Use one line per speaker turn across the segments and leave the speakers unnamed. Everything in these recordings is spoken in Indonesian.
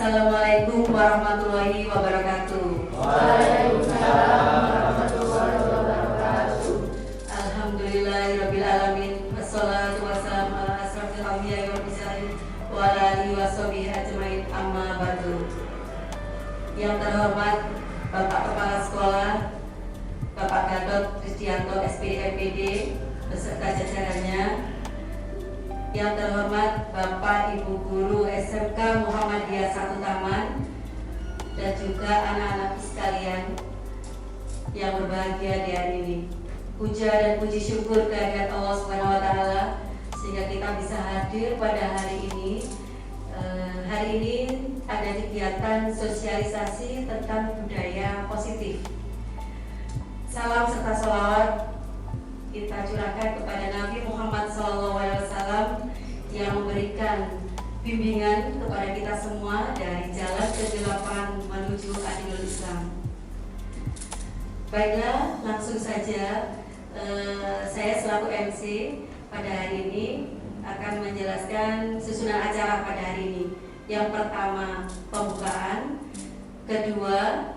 Assalamualaikum warahmatullahi wabarakatuh.
Waalaikumsalam warahmatullahi wabarakatuh.
Alhamdulillahirabbil alamin. Wassalatu wassalamu ala asrofil anbiya'i wal mursalin wa ala alihi washabihi ajmain, amma ba'du. Yang terhormat Bapak Kepala Sekolah Bapak Gatot Kristianto SPD MPD beserta jajarannya. Yang terhormat Bapak Ibu Guru SMK Muhammadiyah 1 Taman dan juga anak-anak sekalian yang berbahagia di hari ini. Puja dan puji syukur kehadirat Allah Subhanahu wa taala sehingga kita bisa hadir pada hari ini. Hari ini ada kegiatan sosialisasi tentang budaya positif. Salam serta sholawat kita curahkan kepada Nabi Muhammad SAW yang memberikan bimbingan kepada kita semua dari jalan kegelapan menuju adilul Islam. Baiklah, langsung saja saya selaku MC pada hari ini akan menjelaskan susunan acara pada hari ini. Yang pertama pembukaan, kedua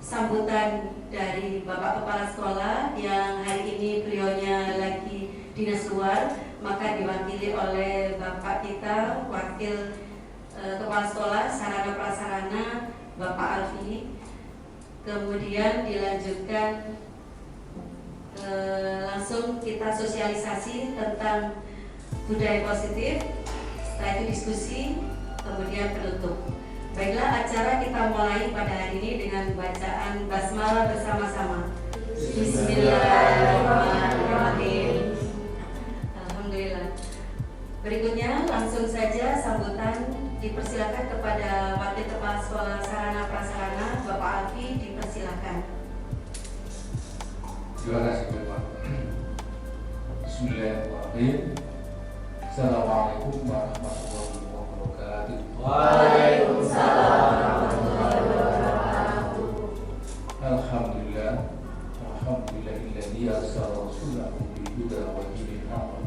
sambutan dari Bapak Kepala Sekolah yang hari ini beliaunya lagi dinas luar, maka diwakili oleh Bapak kita, Wakil Kepala Sekolah Sarana Prasarana Bapak Alfi. Kemudian dilanjutkan langsung kita sosialisasi tentang budaya positif, setelah itu diskusi, kemudian penutup. Baiklah, acara kita mulai pada hari ini dengan bacaan basmalah bersama-sama. Bismillahirrahmanirrahim. Alhamdulillah. Berikutnya langsung saja sambutan dipersilakan kepada Wakil Kepala Sekolah Sarana Prasarana Bapak Alfi, dipersilakan.
Terima kasih Bapak. Bismillahirrahmanirrahim. Assalamualaikum warahmatullahi wabarakatuh.
Waalaikumsalam warahmatullahi wabarakatuh.
Alhamdulillah. Alhamdulillahilladzi arsala rasulahu bil huda wa dinil haqq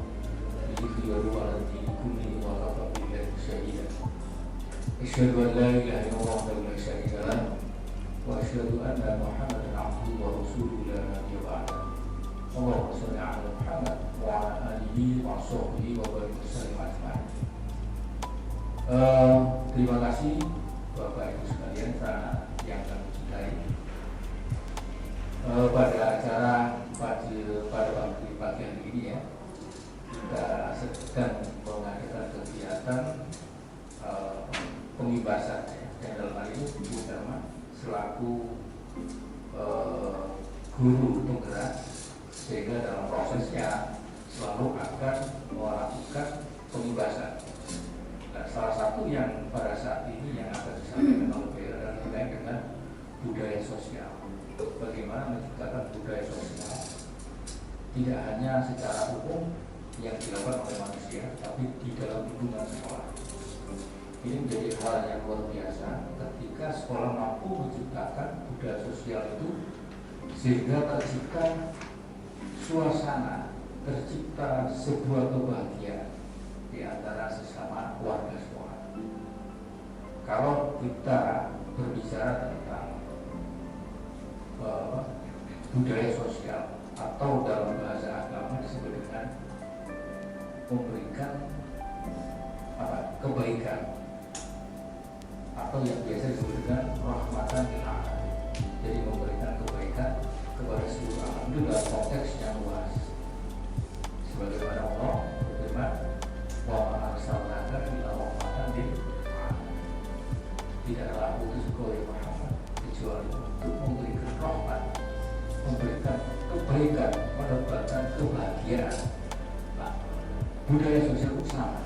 liyudhhirahu 'ala dini kullihi wa kafa billahi shahidan. Asyhadu an la ilaha illallah wa la syarika lahu wa asyhadu anna Muhammadan 'abduhu wa rasuluhu la nabiyya ba'dahu. Allahumma shalli 'ala Muhammad wa 'ala alihi wa sahbihi wa barik wasallim ajma'in. Terima kasih Bapak Ibu sekalian yang kami cintai. Pada acara pada pagi hari ini ya, kita sedang mengadakan kegiatan pengibasan ya, dan dalam hal ini Ibu Dharma selaku guru penggerak, sehingga dalam prosesnya selalu akan melakukan pengibasan. Nah, salah satu yang pada saat ini yang akan disampaikan oleh beliau adalah terkait dengan budaya sosial. Bagaimana menciptakan budaya sosial tidak hanya secara umum yang dilakukan oleh manusia, tapi di dalam lingkungan sekolah. Ini menjadi hal yang luar biasa ketika sekolah mampu menciptakan budaya sosial itu, sehingga tercipta suasana, tercipta sebuah kebahagiaan di antara sesama warga sekolah. Kalau kita berbicara tentang budaya sosial atau dalam bahasa agama disebut dengan memberikan kebaikan, atau yang biasa disebut dengan rahmatan lil alamin. Jadi memberikan kebaikan kepada seluruh alam itu dalam konteks yang luas. Sebagaimana Allah berfirman, wa ma arsalnaka illa rahmatan lil alamin. Tidaklah utus engkau ya Muhammad kecuali untuk memberikan rahmat, memberikan kebaikan, menebarkan kebahagiaan. Nah, budaya sosial itu sama.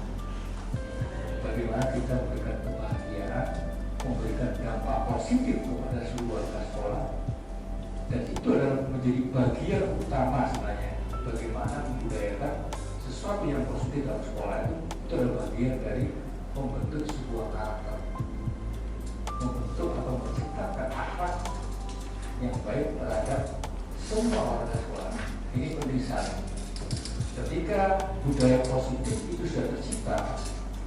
Bagaimana kita memberikan kebahagiaan, memberikan dampak positif kepada seluruh warga sekolah, dan itu adalah menjadi bagian utama sebenarnya. Bagaimana membudayakan sesuatu yang positif dalam sekolah itu adalah bagian dari membentuk sebuah karakter, membentuk atau menciptakan akhlak yang baik terhadap semua warga sekolah. Ini penting sekali. Ketika budaya positif itu sudah tercipta,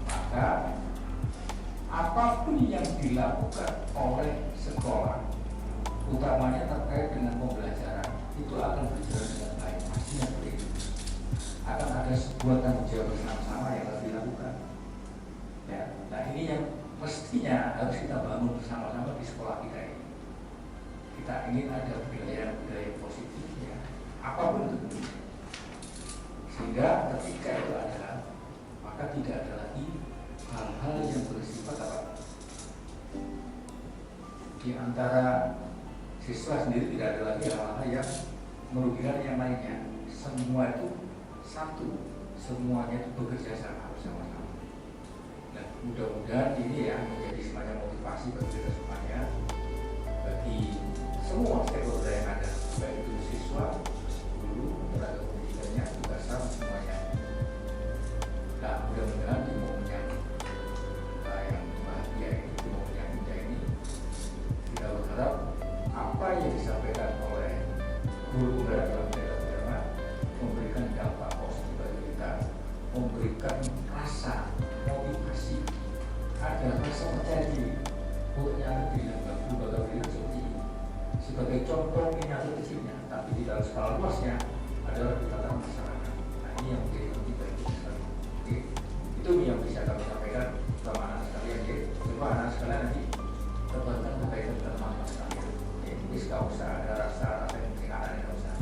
maka apapun yang dilakukan dilakukan oleh sekolah, utamanya terkait dengan pembelajaran, itu akan berjalan dengan baik. Pastinya seperti itu. Akan ada sebuah tanggung jawab bersama-sama yang harus dilakukan. Ya, nah ini yang mestinya harus kita bangun bersama-sama di sekolah kita ini. Kita ingin ada budaya positif, ya, apapun itu. Sehingga ketika itu ada, maka tidak ada lagi hal-hal yang bersifat apa? Di antara siswa sendiri tidak ada lagi hal-hal yang merugikan yang lainnya. Semua itu satu, semuanya itu bekerja sama bersama-sama. Nah, mudah-mudahan ini ya menjadi semacam motivasi bagi kita semuanya, bagi semua stakeholder yang ada, baik itu siswa, guru, tenaga pendidikannya, juga sama semuanya. Nah, mudah-mudahan di momen yang bahagia ini, di momen yang indah ini, kita berharap apa yang disampaikan oleh guru dalam agama memberikan dampak positif bagi kita, memberikan rasa motivasi, ada rasa percaya diri. Ternyata diri bakal diri seperti ini sebagai contoh miniatur kecilnya, tapi di dalam skala luasnya adalah di tataran masyarakat. Nah, ini yang menjadi penting bagi kita sekali. Itu yang bisa kami sampaikan sama anak sekalian. Coba anak sekalian nanti terbantah kebaikan teman-teman sekalian. Ini gak usah ada rasa yang penting yang usah.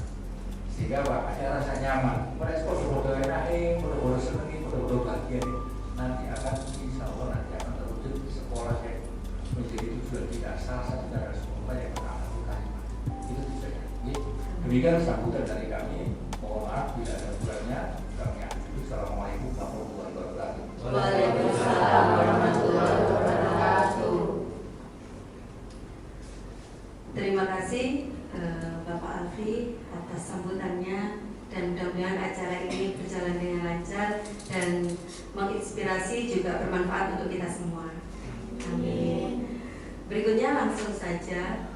Sehingga ada rasa nyaman. Merespon bodoh enak, bodoh seneng, bodoh bahagia. Nanti akan insya Allah nanti akan terwujud sekolah yang menjadi tujuan kita. Salah satu dari sekolah yang pertama itu tujuannya. Demikian sambutan dari kami. Mohon maaf bila ada kurangnya. Kami akhiri. Assalamualaikum warahmatullahi wabarakatuh.
Waalaikumsalam warahmatullahi wabarakatuh. Terima kasih Bapak Alfi atas sambutannya, dan mudah-mudahan acara ini berjalan dengan lancar dan menginspirasi, juga bermanfaat untuk kita semua. Amin. Berikutnya langsung saja,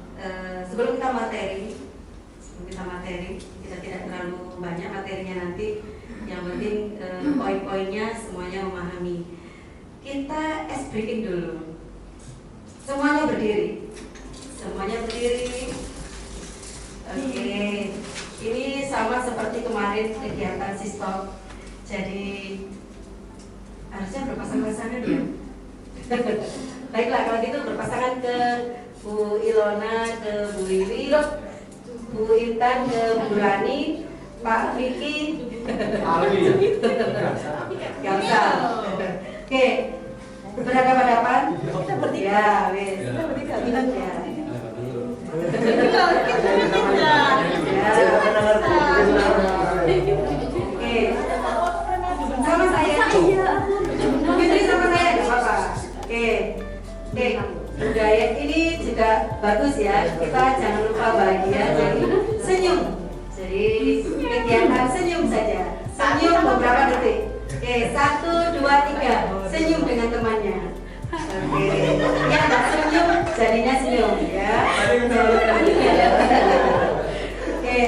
sebelum kita materi, kita tidak terlalu banyak materinya nanti. Yang penting poin-poinnya semuanya memahami. Kita ice breaking dulu. Semuanya berdiri. Oke. Ini sama seperti kemarin kegiatan sistem. Jadi harusnya berpasang-pasangan ya. Baiklah, kalau gitu berpasangan ke Bu Ilona, ke Bu Wiwi, Bu Intan, ke Bu Rani, Pak Vicky. Gak usah. Oke, berhadapan-hadapan. Kita bertiga. Ya, wes. Kita bertiga. Ya. Oke, sama saya. Fitri sama saya, nggak apa-apa. Oke, budaya ini juga bagus ya. Kita jangan lupa bahagia, jadi senyum. Jadi kegiatan senyum saja. Senyum beberapa detik. Oke, 1, 2, 3. Senyum dengan temannya. Oke, yang nggak senyum jadinya senyum ya. Oke,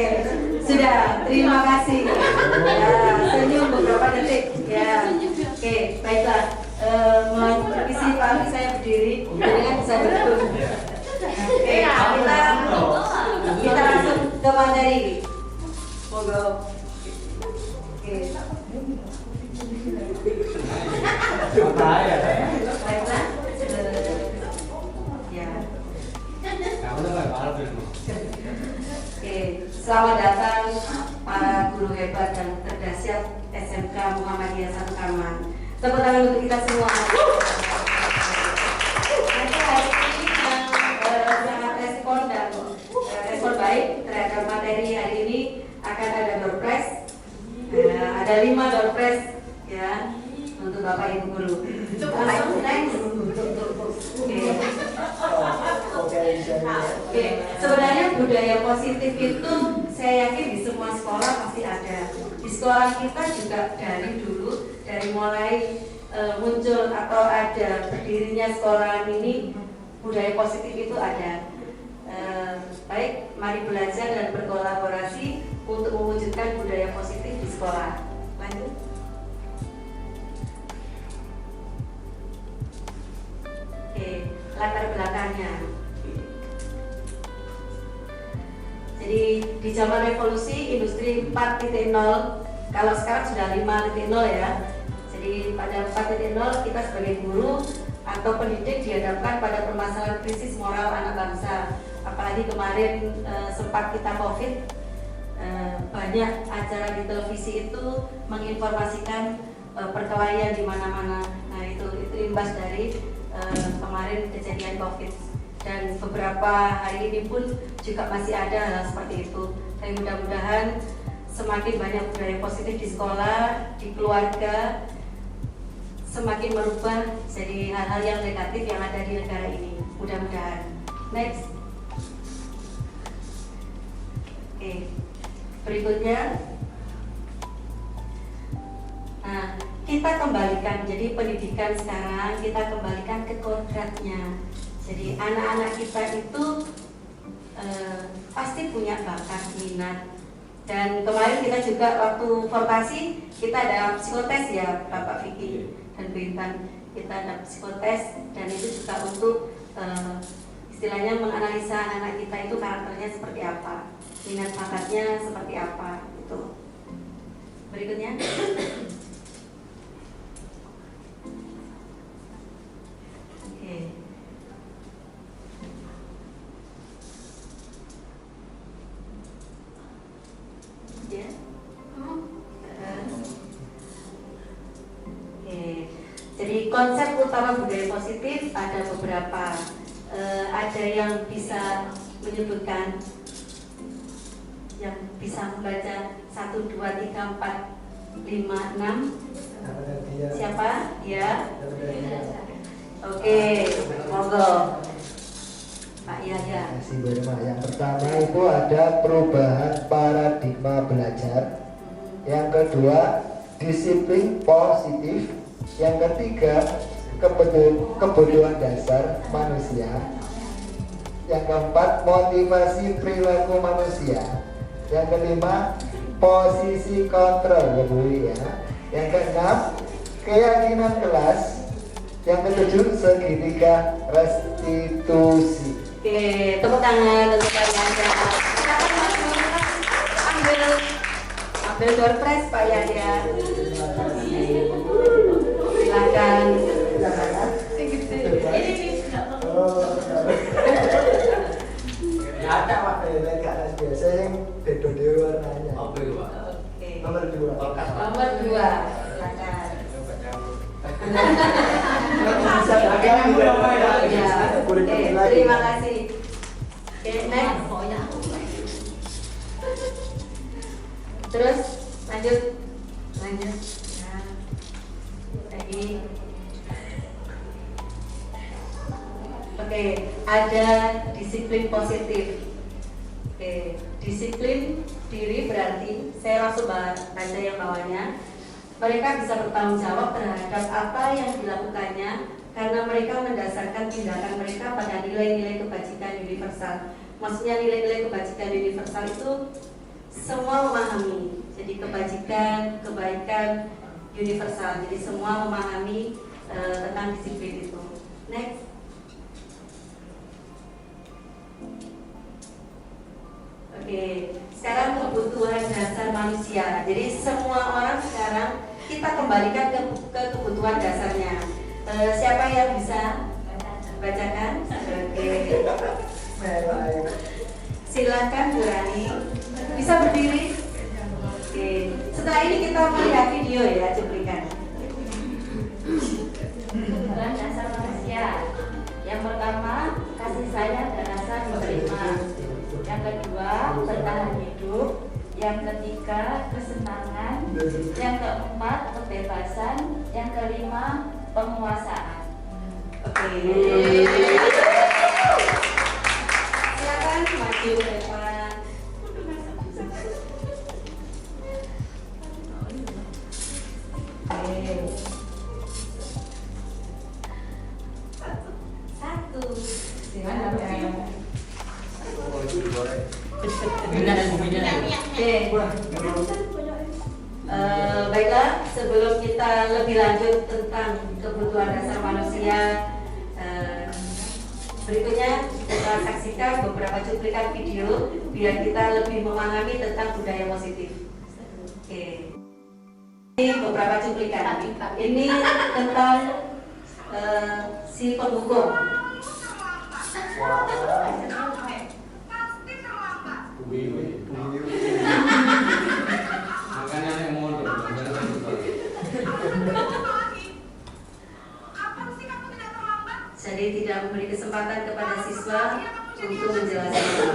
sudah. Terima kasih. Ya, senyum beberapa detik ya. Oke, baiklah. Mohon permisi Pak Alfi, saya berdiri. Dengan bisa duduk. Oke, kita langsung ke materi. Monggo. Oke. Baiklah. Ya. Oke, selamat datang para guru hebat dan terdahsyat SMK Muhammadiyah 1 Kaman. Tepuk tangan untuk kita semua. Nanti hari ini yang sangat respon dan respon baik terhadap materi hari ini akan ada door prize. Ada 5 door prize ya untuk Bapak Ibu guru. Langsung next. Oke, sebenarnya budaya positif itu saya yakin di semua sekolah pasti ada. Di sekolah kita juga dari dulu, dari mulai muncul atau ada berdirinya sekolah ini, budaya positif itu ada. Baik, mari belajar dan berkolaborasi untuk mewujudkan budaya positif di sekolah. Lanjut. Oke, latar belakangnya. Jadi di zaman revolusi industri 4.0, kalau sekarang sudah 5.0 ya. Jadi pada 4.0 kita sebagai guru atau pendidik dihadapkan pada permasalahan krisis moral anak bangsa. Apalagi kemarin sempat kita COVID, banyak acara di televisi itu menginformasikan perkelahian di mana-mana. Nah itu imbas dari kemarin kejadian COVID. Dan beberapa hari ini pun juga masih ada hal seperti itu. Tapi mudah-mudahan semakin banyak budaya positif di sekolah, di keluarga, semakin merubah jadi hal-hal yang negatif yang ada di negara ini. Mudah-mudahan. Next. Oke. Berikutnya. Nah, kita kembalikan. Jadi pendidikan sekarang kita kembalikan ke kodratnya. Jadi anak-anak kita itu pasti punya bakat, minat. Dan kemarin kita juga waktu vokasi kita ada psikotes ya Bapak Vicky dan Bu Intan. Kita ada psikotes dan itu juga untuk istilahnya menganalisa anak-anak kita itu karakternya seperti apa, minat bakatnya seperti apa itu. Berikutnya. Oke. Ya. Oke. Jadi konsep utama budaya positif ada beberapa. Ada yang bisa menyebutkan, yang bisa membaca 1, 2, 3, 4, 5, 6. Siapa? Ya. Oke, monggo. Pak Yahya.
Yang pertama itu ada perubahan paradigma belajar. Yang kedua, disiplin positif. Yang ketiga, kebutuhan dasar manusia. Yang keempat, motivasi perilaku manusia. Yang kelima, posisi kontrol, ya Bu ya. Yang keenam, keyakinan kelas. Yang ketujuh, segitiga restitusi.
Oke, tepuk tangan untuk kalian. Ambil door prize Pak Yahya. Silakan.
Ya ada Pak, biasa yang beda warnanya.
Oke.
Nomor 2.
Nomor 2. Silakan.
Bisa dagang
Ya. Oke, terima kasih. Oke, next. Terus lanjut. Nah, lagi. Oke, ada disiplin positif. Oke, disiplin diri berarti saya langsung baca yang bawahnya. Mereka bisa bertanggung jawab terhadap apa yang dilakukannya karena mereka mendasarkan tindakan mereka pada nilai-nilai kebajikan universal. Maksudnya nilai-nilai kebajikan universal itu semua memahami. Jadi kebajikan, kebaikan universal. Jadi semua memahami tentang disiplin itu. Next. Oke, sekarang kebutuhan dasar manusia. Jadi semua orang sekarang kita kembalikan ke kebutuhan dasarnya. Siapa yang bisa bacakan? Oke. Silakan Bu Rani. Bisa berdiri? Oke. Setelah ini kita melihat video ya, cuplikan.
Kebutuhan dasar manusia. Yang pertama, kasih sayang dan rasa diterima. Yang kedua, bertahan hidup. Yang ketiga, kesenangan. Yang keempat, kebebasan. Yang kelima, penguasaan.
Oke. Silakan maju ke depan. Oke. Satu. Silakan. Baiklah, sebelum kita lebih lanjut tentang kebutuhan dasar manusia, Berikutnya kita saksikan beberapa cuplikan video biar kita lebih memahami tentang budaya positif. Oke. Ini beberapa cuplikan. Ini tentang si penghukum.
Makanya yang mundur,
Jadi tidak memberi kesempatan kepada siswa untuk menjelaskan.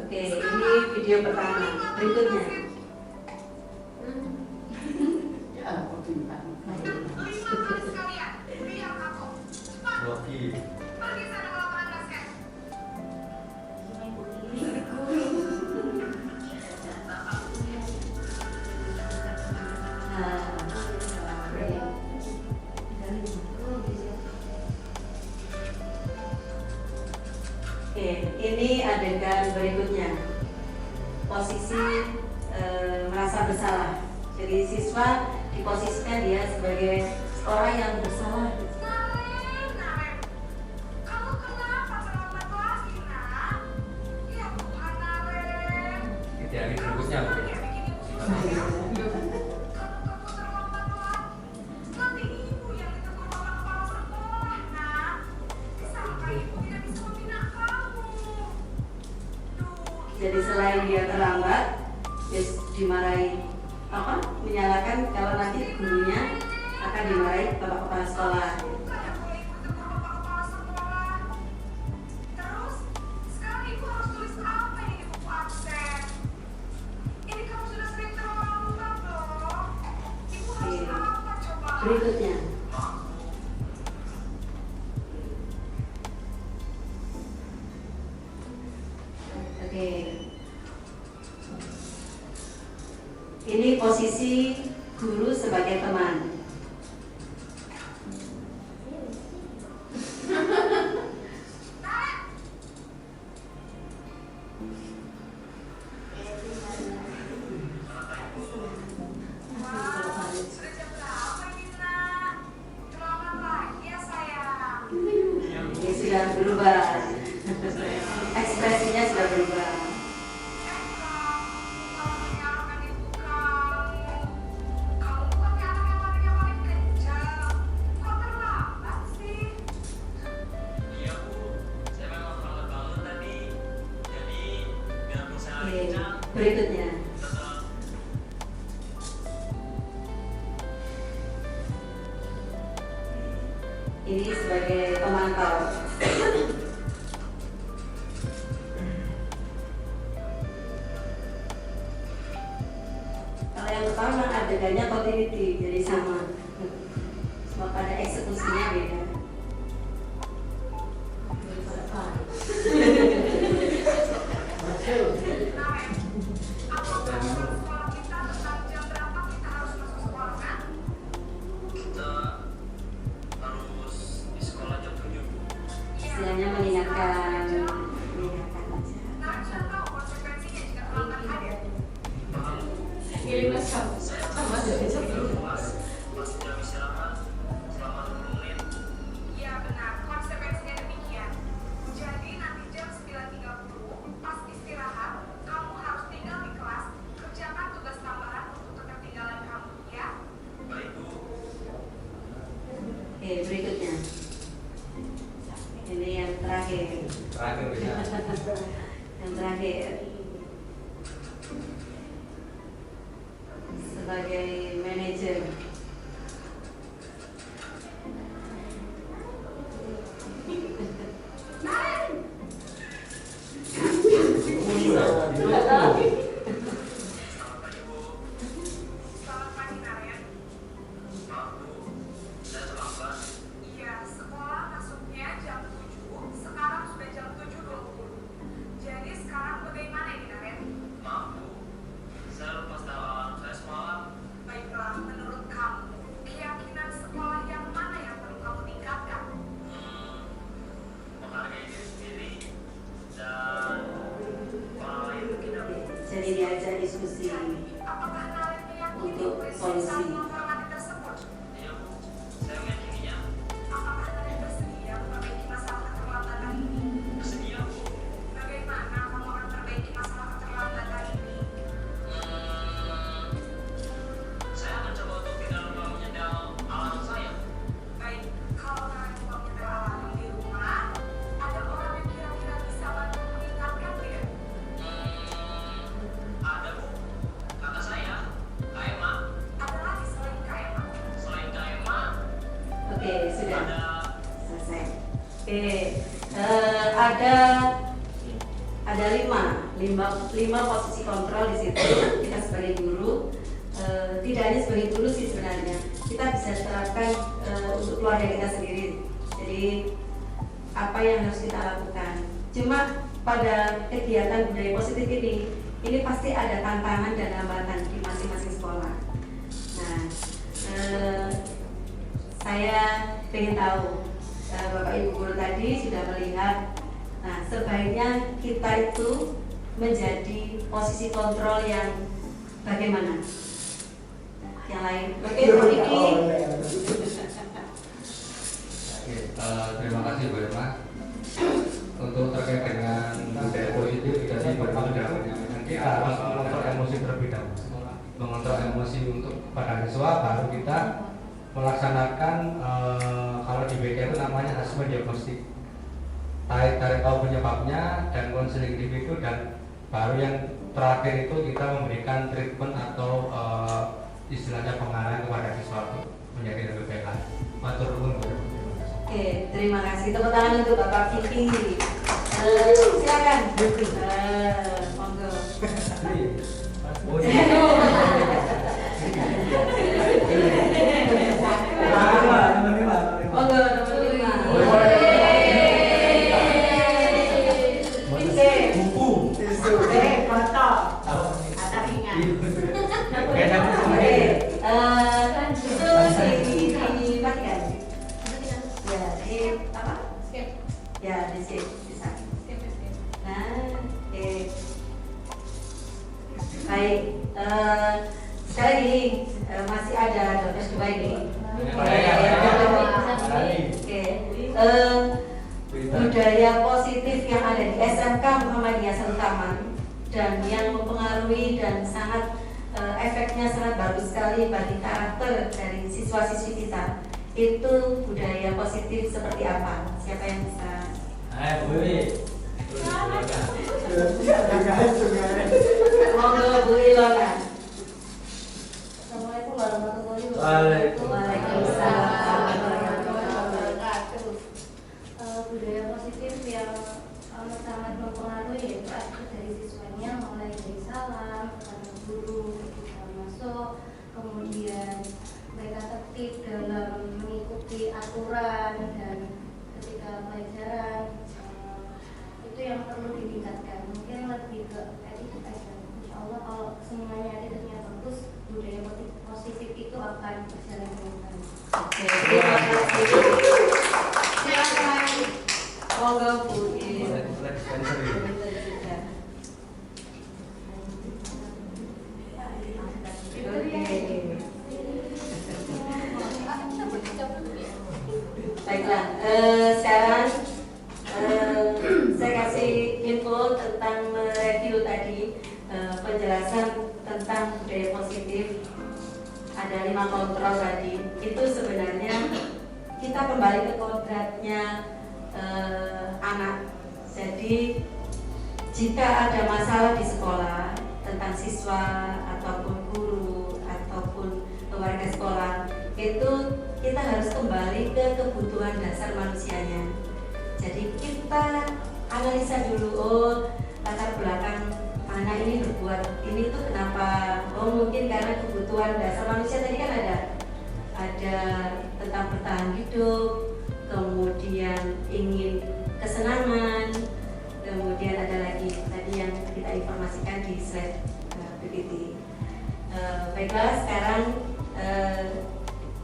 Oke, ini video pertama. Berikutnya. Oke, ini adegan berikutnya. Posisi merasa bersalah. Jadi siswa diposisikan dia sebagai orang yang bersalah.
Di hari berikutnya.
Jadi selain dia terlambat, dia dimarahi menyalahkan kalau nanti gurunya akan dimarahi bapak kepala sekolah. Berikutnya. Oke. Ini posisi guru sebagai teman. Ini sudah berubah. Ekspresinya sudah berubah. Berikutnya. Ini sebagai pemantau. Kalau yang pertama adegannya continuity, jadi sama. Cuma pada eksekusinya beda. Istilahnya mengingatkan aja.
Iya benar, konsekuensinya demikian. Jadi nanti jam 9.30 pas istirahat, kamu harus tinggal di kelas, kerjakan tugas tambahan untuk ketertinggalan kamu, ya? Baik, Bu.
Oke, berikutnya. Ini yang terakhir.
Terakhir bisa.
Yang terakhir. Sebagai manajer.
Selamat pagi, Naren. Maaf, Bu. Saya terlambat. Iya, sekolah masuknya jam 7, sekarang sudah jam 7.20. Jadi sekarang bagaimana ini, Naren? Maaf, Bu.
berdiskusi
Jadi, apakah kalian meyakini
untuk
presisi
solusi.
informatif tersebut?
Iya Bu, saya meyakininya.
Apakah kalian bersedia memperbaiki masalah keterlambatan ini?
Bersedia Bu.
Bagaimana kamu akan memperbaiki masalah keterlambatan ini?
Saya akan coba untuk tidak lupa menyendal alarm saya.
Baik, kalau kalian mau menyetel alarm di rumah, ada orang yang kira-kira bisa bantu mengingatkan tidak?
Ada Bu. Kata saya, Kak Emma.
Ada lagi selain Kak Emma?
Selain Kak Emma,
Oke, sudah
ada
selesai. Oke, ada lima posisi kontrol di situ. Kita sebagai guru, tidak hanya sebagai guru sih sebenarnya, kita bisa terapkan untuk keluarga kita sendiri. Jadi apa yang harus kita lakukan? Cuma pada kegiatan budaya positif ini pasti ada tantangan dan hambatan di masing-masing sekolah. Nah, saya ingin tahu, Bapak Ibu guru tadi sudah melihat. Nah, sebaiknya kita itu menjadi posisi kontrol yang bagaimana? Yang lain, oke, Bu Niki.
Oke, terima kasih Bu Irma. Untuk terkait dengan budaya positif, tadi Bu Irma sudah menyampaikan kita harus mengontrol emosi terlebih dahulu. Mengontrol emosi untuk pada siswa, baru kita melaksanakan kalau di BK itu namanya asesmen diagnostik. Tarik tahu penyebabnya dan konseling individu, dan baru yang terakhir itu kita memberikan treatment atau istilahnya pengarahan kepada siswa untuk menjadi lebih baik lagi. Matur nuwun Bu Irma.
Oke, terima kasih. Tepuk tangan untuk Bapak Kiki. Silakan. Monggo. Monggo nomor 5.
Buku, tisu.
kotor. Ada ringan.
Itu dimatikan. Ya, di apa? Ya, di sini bisa. Nah, oke. Baik, sekali lagi masih ada Dr. Dubai ini. Oke, budaya positif yang ada di SMK Muhammadiyah Satu Taman dan yang mempengaruhi dan sangat efeknya sangat bagus sekali bagi karakter dari siswa-siswi kita. Itu budaya positif seperti apa? Siapa yang bisa?
Ada guys,
Monggo Bu Ilona. Assalamualaikum warahmatullahi wabarakatuh. Waalaikumsalam warahmatullahi wabarakatuh.
Budaya positif yang sangat mempengaruhi yaitu attitude dari siswanya, mulai dari salam kepada guru ketika masuk, kemudian mereka tertib dalam mengikuti aturan dan ketika pelajaran. Itu yang perlu ditingkatkan, mungkin lebih ke attitude aja. Insya Allah kalau semuanya attitude-nya bagus, budaya positif itu akan berjalan dengan baik.
Oke, terima kasih. Silakan. Monggo Bu Ilona. Baiklah, sekarang saya kasih info tentang review tadi, penjelasan tentang budaya positif. Ada 5 kontrol tadi. Itu sebenarnya kita kembali ke kodratnya anak. Jadi jika ada masalah di sekolah tentang siswa ataupun guru ataupun warga sekolah, itu kita harus kembali ke kebutuhan dasar manusianya. Jadi kita analisa dulu, oh latar belakang anak ini berbuat ini tuh kenapa? Oh mungkin karena kebutuhan dasar manusia tadi kan ada tentang bertahan hidup, kemudian ingin kesenangan, kemudian ada lagi tadi yang kita informasikan di slide PPT. Baiklah, sekarang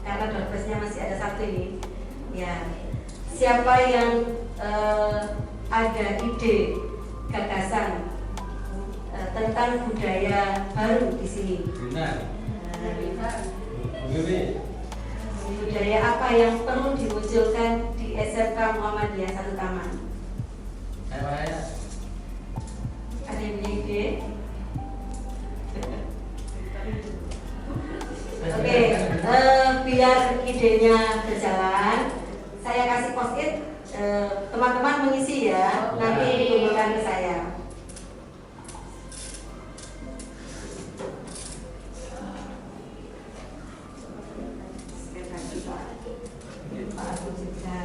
karena doorpressnya masih ada satu ini, ya siapa yang ada ide gagasan tentang budaya baru di sini. Budaya apa yang perlu dimunculkan di SMK Muhammadiyah 1 Taman? Ada yang punya ide? Oke, biar idenya berjalan, saya kasih post-it, teman-teman mengisi ya, nanti dikumpulkan ke saya. Pak Agus juga.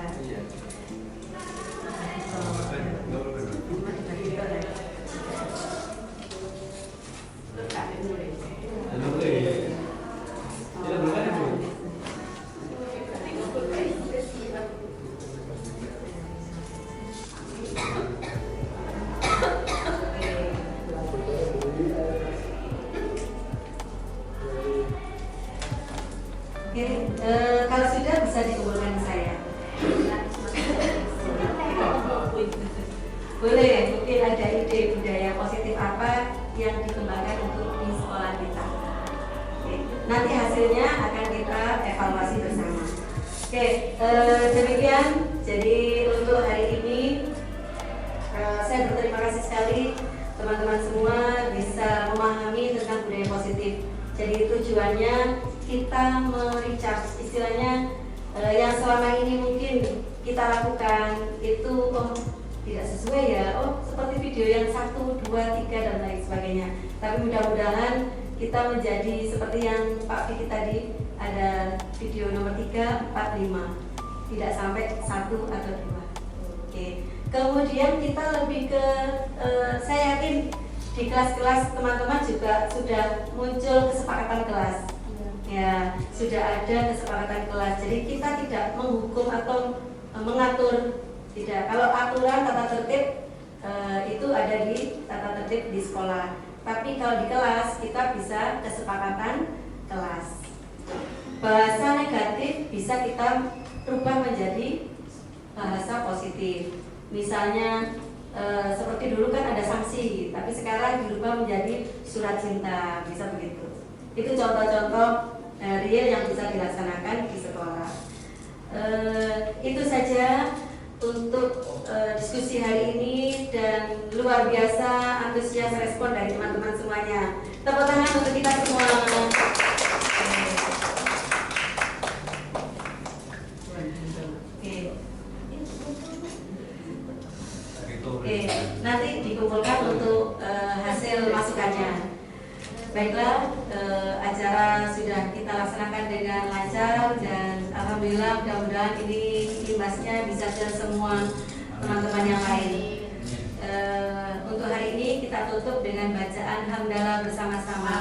Oke, kalau sudah bisa dikumpulkan ke saya. Boleh, mungkin ada ide budaya positif apa yang dikembangkan untuk di sekolah kita. Oke, nanti hasilnya akan kita evaluasi bersama. Oke, demikian. Jadi untuk hari ini saya berterima kasih sekali teman-teman semua bisa memahami tentang budaya positif. Jadi tujuannya kita merecharge, istilahnya yang selama ini mungkin kita lakukan itu tidak sesuai ya, seperti video yang 1, 2, 3 dan lain sebagainya. Tapi mudah-mudahan kita menjadi seperti yang Pak Fikri tadi, ada video nomor 3, 4, 5, tidak sampai 1 atau 2. Oke. Kemudian kita lebih ke, saya yakin di kelas-kelas teman-teman juga sudah muncul kesepakatan kelas. Ya, sudah ada kesepakatan kelas. Jadi kita tidak menghukum atau mengatur, tidak. Kalau aturan tata tertib itu ada di tata tertib di sekolah. Tapi kalau di kelas kita bisa kesepakatan kelas. Bahasa negatif bisa kita rubah menjadi bahasa positif. Misalnya seperti dulu kan ada sanksi, tapi sekarang dirubah menjadi surat cinta, bisa begitu. Itu contoh-contoh real yang bisa dilaksanakan di sekolah. Itu saja untuk diskusi hari ini, dan luar biasa antusias respon dari teman-teman semuanya. Tepuk tangan untuk kita semua. Oke, nanti dikumpulkan untuk hasil masukannya. Baiklah, acara sudah kita laksanakan dengan lancar dan alhamdulillah mudah-mudahan ini imbasnya bisa ke semua teman-teman yang lain. Untuk hari ini kita tutup dengan bacaan hamdalah bersama-sama.